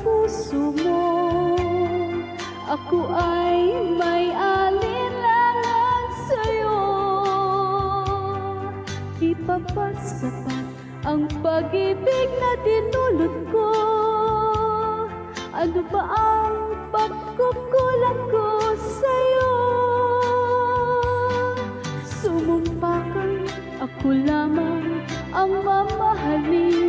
puso mo. Ako ay may alinlangan sa'yo. Di pa ba sapat ang pag-ibig na dinulot ko? Ano ba ang pagkukulang ko sa'yo? Sumumpa kang ako lamang ang mamahalin.